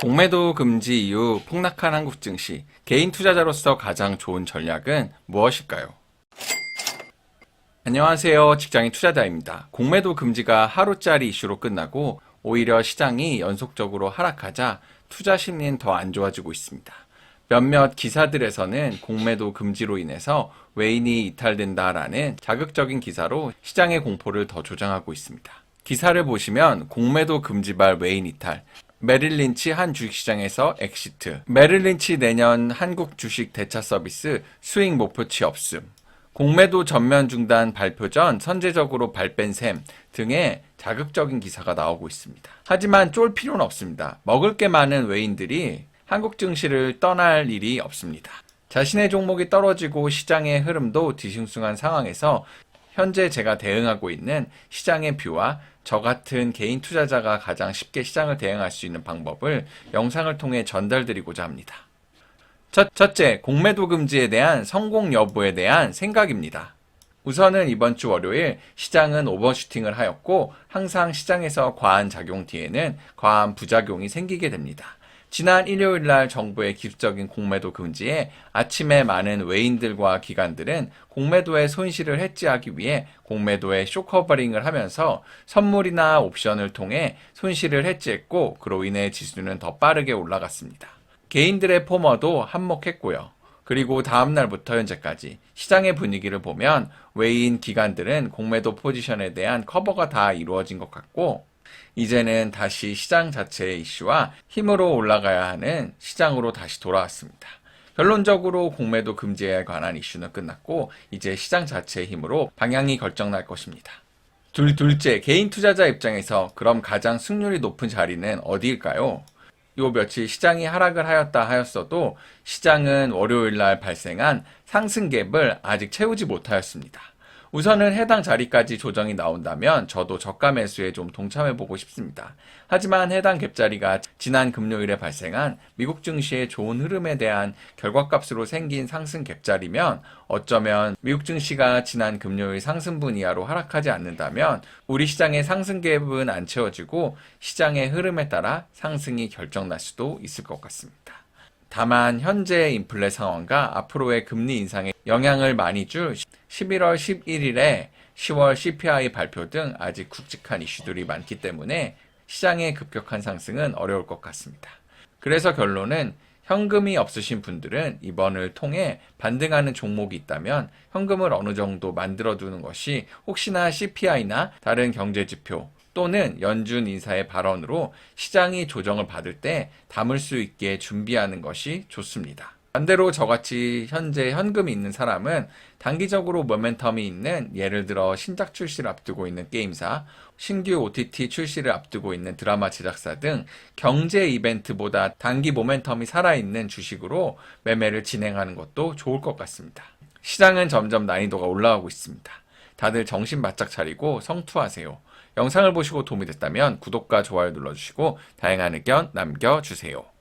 공매도 금지 이후 폭락한 한국 증시, 개인 투자자로서 가장 좋은 전략은 무엇일까요? 안녕하세요. 직장인 투자자입니다. 공매도 금지가 하루짜리 이슈로 끝나고 오히려 시장이 연속적으로 하락하자 투자 심리는 더 안 좋아지고 있습니다. 몇몇 기사들에서는 공매도 금지로 인해서 외인이 이탈된다라는 자극적인 기사로 시장의 공포를 더 조장하고 있습니다. 기사를 보시면 공매도 금지발 외인 이탈, 메릴 린치 한 주식시장에서 엑시트, 메릴 린치 내년 한국 주식 대차 서비스 수익 목표치 없음, 공매도 전면 중단 발표 전 선제적으로 발뺀 셈 등의 자극적인 기사가 나오고 있습니다. 하지만 쫄 필요는 없습니다. 먹을 게 많은 외인들이 한국 증시를 떠날 일이 없습니다. 자신의 종목이 떨어지고 시장의 흐름도 뒤숭숭한 상황에서 현재 제가 대응하고 있는 시장의 뷰와 저 같은 개인 투자자가 가장 쉽게 시장을 대응할 수 있는 방법을 영상을 통해 전달드리고자 합니다. 첫째, 공매도 금지에 대한 성공 여부에 대한 생각입니다. 우선은 이번 주 월요일 시장은 오버슈팅을 하였고 항상 시장에서 과한 작용 뒤에는 과한 부작용이 생기게 됩니다. 지난 일요일 날 정부의 기습적인 공매도 금지에 아침에 많은 외인들과 기관들은 공매도의 손실을 해지하기 위해 공매도에 숏커버링을 하면서 선물이나 옵션을 통해 손실을 해지했고 그로 인해 지수는 더 빠르게 올라갔습니다. 개인들의 포머도 한몫했고요. 그리고 다음 날부터 현재까지 시장의 분위기를 보면 외인 기관들은 공매도 포지션에 대한 커버가 다 이루어진 것 같고 이제는 다시 시장 자체의 이슈와 힘으로 올라가야 하는 시장으로 다시 돌아왔습니다. 결론적으로 공매도 금지에 관한 이슈는 끝났고 이제 시장 자체의 힘으로 방향이 결정날 것입니다. 둘째, 개인 투자자 입장에서 그럼 가장 승률이 높은 자리는 어디일까요? 요 며칠 시장이 하락을 하였다 하였어도 시장은 월요일 날 발생한 상승 갭을 아직 채우지 못하였습니다. 우선은 해당 자리까지 조정이 나온다면 저도 저가 매수에 좀 동참해보고 싶습니다. 하지만 해당 갭자리가 지난 금요일에 발생한 미국 증시의 좋은 흐름에 대한 결과값으로 생긴 상승 갭자리면 어쩌면 미국 증시가 지난 금요일 상승분 이하로 하락하지 않는다면 우리 시장의 상승 갭은 안 채워지고 시장의 흐름에 따라 상승이 결정날 수도 있을 것 같습니다. 다만 현재 인플레 상황과 앞으로의 금리 인상에 영향을 많이 줄 11월 11일에 10월 CPI 발표 등 아직 굵직한 이슈들이 많기 때문에 시장의 급격한 상승은 어려울 것 같습니다. 그래서 결론은 현금이 없으신 분들은 이번을 통해 반등하는 종목이 있다면 현금을 어느 정도 만들어 두는 것이 혹시나 CPI나 다른 경제지표 또는 연준 인사의 발언으로 시장이 조정을 받을 때 담을 수 있게 준비하는 것이 좋습니다. 반대로 저같이 현재 현금이 있는 사람은 단기적으로 모멘텀이 있는 예를 들어 신작 출시를 앞두고 있는 게임사, 신규 OTT 출시를 앞두고 있는 드라마 제작사 등 경제 이벤트보다 단기 모멘텀이 살아있는 주식으로 매매를 진행하는 것도 좋을 것 같습니다. 시장은 점점 난이도가 올라가고 있습니다. 다들 정신 바짝 차리고 성투하세요. 영상을 보시고 도움이 됐다면 구독과 좋아요 눌러주시고 다양한 의견 남겨주세요.